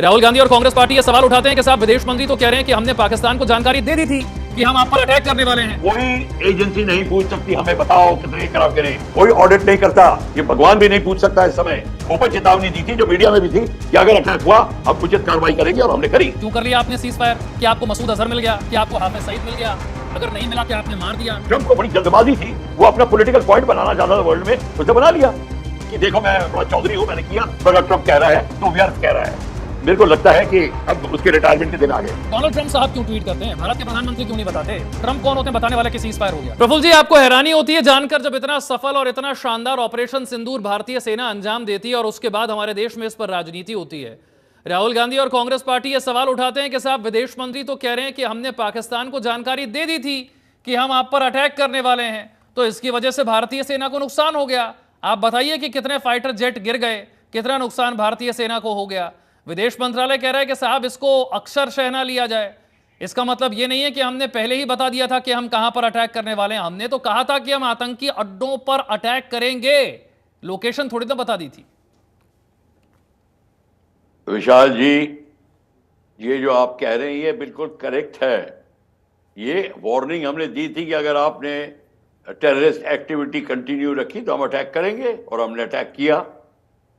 राहुल गांधी और कांग्रेस पार्टी ये सवाल उठाते हैं कि साहब विदेश मंत्री तो कह रहे हैं कि हमने पाकिस्तान को जानकारी दे दी थी कि हम आप पर अटैक करने वाले हैं। कोई एजेंसी नहीं पूछ सकती हमें बताओ कितने खराब करें, कोई ऑडिट नहीं करता, ये भगवान भी नहीं पूछ सकता। इस समय ओपन चेतावनी दी थी जो मीडिया में भी थी कि अगर अटैक हुआ हम उचित कार्रवाई करेंगे और हमने करी। क्यों कर लिया आपने सीज फायर? कि आपको मसूद अजहर मिल गया, कि आपको हाफिज सईद मिल गया? अगर नहीं मिला कि आपने मार दिया? ट्रंप को बड़ी जल्दबाजी थी, वो अपना पॉलिटिकल पॉइंट बनाना चाहता था वर्ल्ड में, उसे बना लिया कि देखो मैं बड़ा चौधरी हूं, मैंने किया। अगर ट्रंप कह रहा है तो व्यर्थ कह रहा है। मेरे को लगता है कि अब उसके रिटायरमेंट के दिन आ गए। डोनाल्ड ट्रंप साहब क्यों ट्वीट करते हैं? भारत के प्रधानमंत्री क्यों नहीं बताते? ट्रंप कौन होते हैं बताने वाले कि सीज फायर हो गया? प्रफुल्ल जी, आपको हैरानी होती है जानकर जब इतना सफल और इतना शानदार ऑपरेशन सिंदूर भारतीय सेना अंजाम देती है और उसके बाद हमारे देश में इस पर राजनीति होती है। राहुल गांधी और कांग्रेस पार्टी ये सवाल उठाते हैं कि साहब विदेश मंत्री तो कह रहे हैं कि हमने पाकिस्तान को जानकारी दे दी थी कि हम आप पर अटैक करने वाले हैं, तो इसकी वजह से भारतीय सेना को नुकसान हो गया। आप बताइए कि कितने फाइटर जेट गिर गए, कितना नुकसान भारतीय सेना को हो गया। विदेश मंत्रालय कह रहा है कि साहब इसको अक्षरशः ना लिया जाए। इसका मतलब यह नहीं है कि हमने पहले ही बता दिया था कि हम कहां पर अटैक करने वाले हैं। हमने तो कहा था कि हम आतंकी अड्डों पर अटैक करेंगे, लोकेशन थोड़ी ना बता दी थी। विशाल जी, ये जो आप कह रहे हैं ये बिल्कुल करेक्ट है। ये वार्निंग हमने दी थी कि अगर आपने टेररिस्ट एक्टिविटी कंटिन्यू रखी तो हम अटैक करेंगे, और हमने अटैक किया।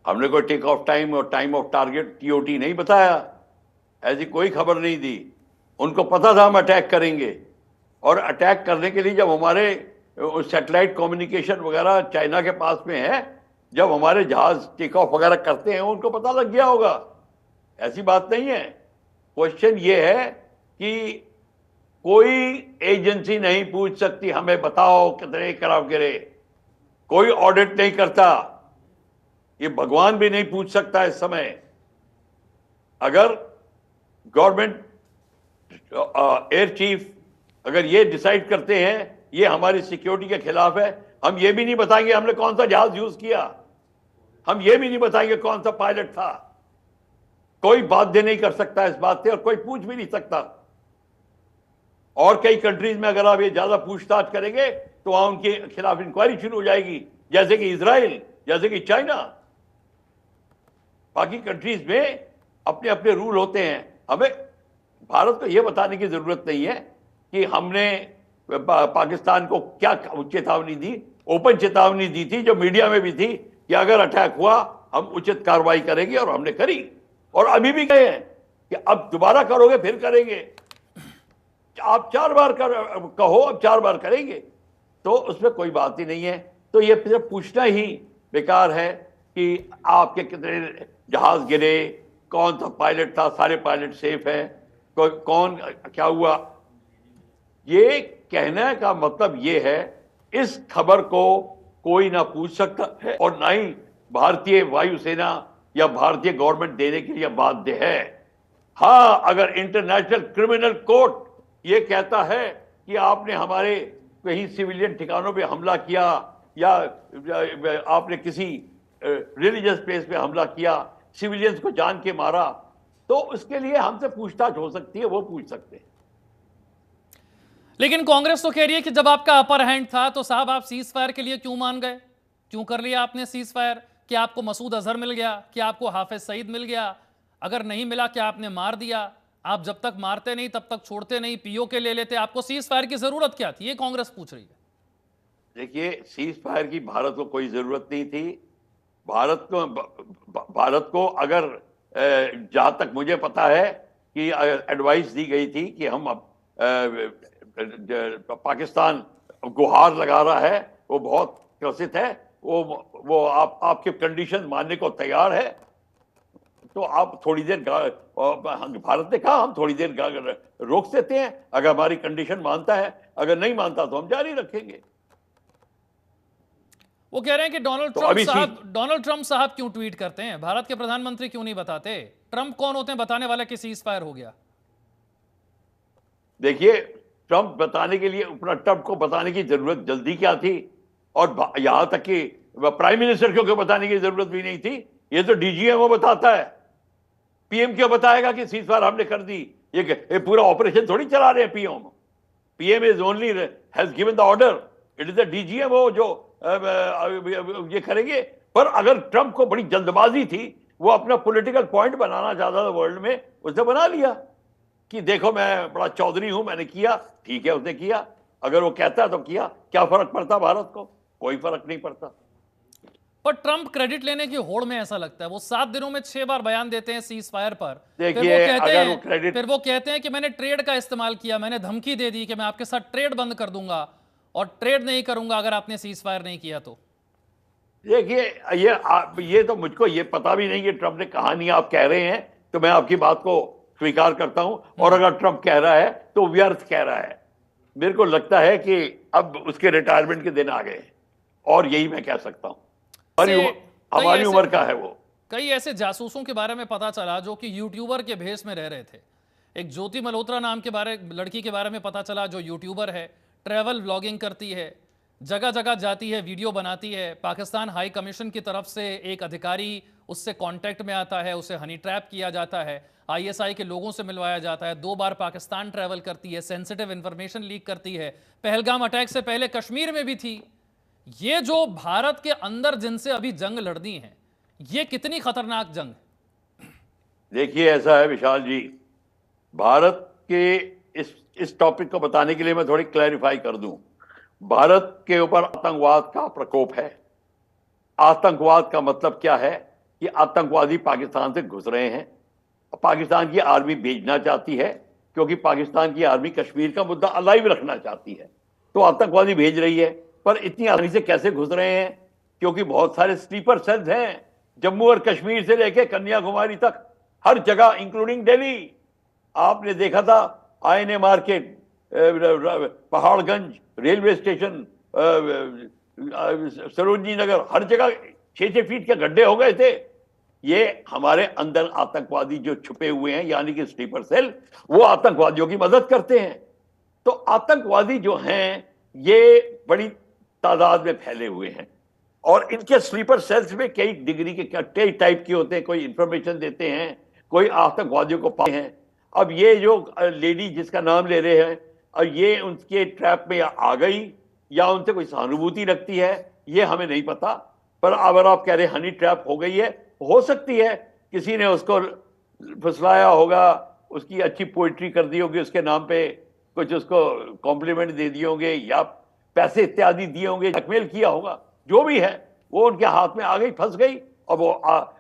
हमने कोई टेक ऑफ टाइम और टाइम ऑफ टारगेट टीओटी नहीं बताया, ऐसी कोई खबर नहीं दी। उनको पता था हम अटैक करेंगे, और अटैक करने के लिए जब हमारे सैटेलाइट कम्युनिकेशन वगैरह चाइना के पास में है, जब हमारे जहाज टेक ऑफ वगैरह करते हैं उनको पता लग गया होगा। ऐसी बात नहीं है। क्वेश्चन ये है कि कोई एजेंसी नहीं पूछ सकती हमें बताओ कितने खराब गिरे, कोई ऑडिट नहीं करता, ये भगवान भी नहीं पूछ सकता इस समय। अगर गवर्नमेंट एयर चीफ अगर ये डिसाइड करते हैं ये हमारी सिक्योरिटी के खिलाफ है, हम ये भी नहीं बताएंगे हमने कौन सा जहाज यूज किया, हम ये भी नहीं बताएंगे कौन सा पायलट था। कोई बाध्य नहीं कर सकता इस बात से, और कोई पूछ भी नहीं सकता। और कई कंट्रीज में अगर आप ये ज्यादा पूछताछ करेंगे तो वहां उनके खिलाफ इंक्वायरी शुरू हो जाएगी, जैसे कि इजराइल, जैसे कि चाइना। बाकी कंट्रीज में अपने अपने रूल होते हैं। हमें भारत को यह बताने की जरूरत नहीं है कि हमने पाकिस्तान को क्या चेतावनी दी। ओपन चेतावनी दी थी जो मीडिया में भी थी कि अगर अटैक हुआ हम उचित कार्रवाई करेंगे, और हमने करी। और अभी भी कहे हैं कि अब दोबारा करोगे फिर करेंगे। आप 4 बार कहो, अब 4 बार करेंगे, तो उसमें कोई बात ही नहीं है। तो ये सिर्फ पूछना ही बेकार है कि आपके कितने जहाज गिरे, कौन सा पायलट था, सारे पायलट सेफ हैं, कौन क्या हुआ। ये कहने का मतलब ये है इस खबर को कोई ना पूछ सकता है, और ना ही भारतीय वायुसेना या भारतीय गवर्नमेंट देने के लिए बाध्य है। हाँ, अगर इंटरनेशनल क्रिमिनल कोर्ट ये कहता है कि आपने हमारे कहीं सिविलियन ठिकानों पे हमला किया, या आपने किसी रिलीजियस प्लेस पे हमला किया, सिविलियंस को जान के मारा, तो उसके लिए हमसे पूछताछ हो सकती है, वो पूछ सकते हैं। लेकिन कांग्रेस तो कह रही है कि जब आपका अपर हैंड था तो साहब आप सीज फायर के लिए क्यों मान गए? क्यों कर लिया आपने सीज फायर? कि आपको मसूद अजहर मिल गया, कि आपको हाफिज सईद मिल गया? अगर नहीं मिला क्या आपने मार दिया? आप जब तक मारते नहीं तब तक छोड़ते नहीं, पीओके ले लेते, आपको सीज फायर की जरूरत क्या थी? ये कांग्रेस पूछ रही है। देखिए, सीज फायर की भारत को कोई जरूरत नहीं थी। भारत को अगर जहां तक मुझे पता है कि एडवाइस दी गई थी कि हम पाकिस्तान गुहार लगा रहा है, वो बहुत त्रसित है, वो आपके कंडीशन मानने को तैयार है, तो आप थोड़ी देर भारत ने कहा हम थोड़ी देर रोक देते हैं, अगर हमारी कंडीशन मानता है, अगर नहीं मानता तो हम जारी रखेंगे। वो कह रहे हैं कि डोनाल्ड ट्रंप साहब क्यों ट्वीट करते हैं, भारत के प्रधानमंत्री क्यों नहीं बताते? ट्रंप कौन होते हैं बताने वाले कि सीज फायर हो गया? देखिए, ट्रंप बताने के लिए अपना ट्रंप को बताने की जरूरत जल्दी क्या थी, और यहां तक कि प्राइम मिनिस्टर को बताने की जरूरत भी नहीं थी। ये तो डीजीएमओ बताता है, पीएम क्यों बताएगा कि सीज फायर हमने कर दी? ये पूरा ऑपरेशन थोड़ी चला रहे हैं PM. PM is only has given the order, it is the DGMO जो ये करेंगे। पर अगर ट्रंप को बड़ी जल्दबाजी थी, वो अपना पॉलिटिकल पॉइंट बनाना चाहता था वर्ल्ड में, उसने बना लिया कि देखो मैं बड़ा चौधरी हूं, मैंने किया। ठीक है, उसने किया। अगर वो कहता है तो किया, क्या फर्क पड़ता भारत को? कोई फर्क नहीं पड़ता। पर ट्रंप क्रेडिट लेने की होड़ में ऐसा लगता है, वो 7 दिनों में 6 बार बयान देते हैं सीज फायर पर। देखिए, अगर वो क्रेडिट, फिर वो कहते हैं कि मैंने ट्रेड का इस्तेमाल किया, मैंने धमकी दे दी कि मैं आपके साथ ट्रेड बंद कर दूंगा और ट्रेड नहीं करूंगा अगर आपने सीज फायर नहीं किया तो। देखिए, ये तो मुझको ये पता भी नहीं कि ट्रंप ने कहा नहीं। आप कह रहे हैं तो मैं आपकी बात को स्वीकार करता हूं, और अगर ट्रंप कह रहा है तो व्यर्थ कह रहा है। मेरे को लगता है कि अब उसके रिटायरमेंट के दिन आ गए, और यही मैं कह सकता हूं। हमारी उम्र का है वो। कई ऐसे जासूसों के बारे में पता चला जो कि यूट्यूबर के भेष में रह रहे थे। एक ज्योति मल्होत्रा नाम के लड़की के बारे में पता चला, जो यूट्यूबर है, ट्रैवल व्लॉगिंग करती है, जगह जगह जाती है, वीडियो बनाती है। पाकिस्तान हाई कमीशन की तरफ से एक अधिकारी उससे कांटेक्ट में आता है, उसे हनी ट्रैप किया जाता है, आईएसआई के लोगों से मिलवाया जाता है। 2 बार पाकिस्तान ट्रैवल करती है, सेंसिटिव इंफॉर्मेशन लीक करती है। पहलगाम अटैक से पहले कश्मीर में भी थी। ये जो भारत के अंदर जिनसे अभी जंग लड़नी है, ये कितनी खतरनाक जंग? देखिए, ऐसा है विशाल जी, भारत के इस टॉपिक को बताने के लिए मैं थोड़ी क्लैरिफाई कर दूं। भारत के ऊपर आतंकवाद का प्रकोप है। आतंकवाद का मतलब क्या है कि आतंकवादी पाकिस्तान से घुस रहे हैं। पाकिस्तान की आर्मी भेजना चाहती है, क्योंकि पाकिस्तान की आर्मी कश्मीर का मुद्दा अलाइव रखना चाहती है, तो आतंकवादी भेज रही है। पर इतनी आसानी से कैसे घुस रहे हैं? क्योंकि बहुत सारे स्लीपर सेल्स हैं, जम्मू और कश्मीर से लेकर कन्याकुमारी तक, हर जगह, इंक्लूडिंग दिल्ली। आपने देखा था INA market, Paharganj railway station, Sarojini Nagar, हर जगह 6-6 फीट के गड्ढे हो गए थे। ये हमारे अंदर आतंकवादी जो छुपे हुए हैं, यानी कि स्लीपर सेल, वो आतंकवादियों की मदद करते हैं। तो आतंकवादी जो हैं ये बड़ी तादाद में फैले हुए हैं, और इनके स्लीपर सेल्स में कई डिग्री के, कई टाइप के होते हैं। कोई इंफॉर्मेशन देते हैं, कोई आतंकवादियों को पाते हैं। अब ये जो लेडी जिसका नाम ले रहे हैं, और ये उनके ट्रैप में आ गई या उनसे कोई सहानुभूति रखती है, ये हमें नहीं पता। पर अगर आप कह रहे हनी ट्रैप हो गई है, हो सकती है किसी ने उसको फुसलाया होगा, उसकी अच्छी पोइट्री कर दी होगी उसके नाम पे, कुछ उसको कॉम्प्लीमेंट दे दिए होंगे, या पैसे इत्यादि दिए होंगे, ब्लैकमेल किया होगा। जो भी है वो उनके हाथ में आ गई, फंस गई, और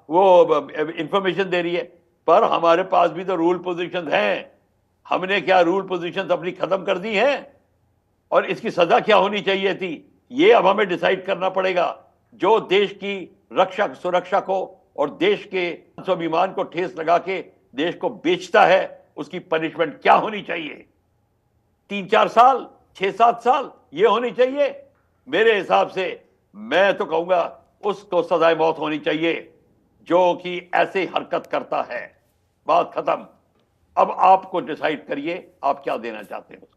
वो इंफॉर्मेशन दे रही है। पर हमारे पास भी तो रूल पोजीशन हैं। हमने क्या रूल पोजीशन अपनी खत्म कर दी हैं? और इसकी सजा क्या होनी चाहिए थी, ये अब हमें डिसाइड करना पड़ेगा। जो देश की रक्षा सुरक्षा को और देश के स्वाभिमान को ठेस लगा के देश को बेचता है, उसकी पनिशमेंट क्या होनी चाहिए? 3-4 साल, 6-7 साल ये होनी चाहिए मेरे हिसाब से। मैं तो कहूंगा उसको सजाए मौत होनी चाहिए जो कि ऐसे हरकत करता है। बात खत्म। अब आपको डिसाइड करिए आप क्या देना चाहते हो।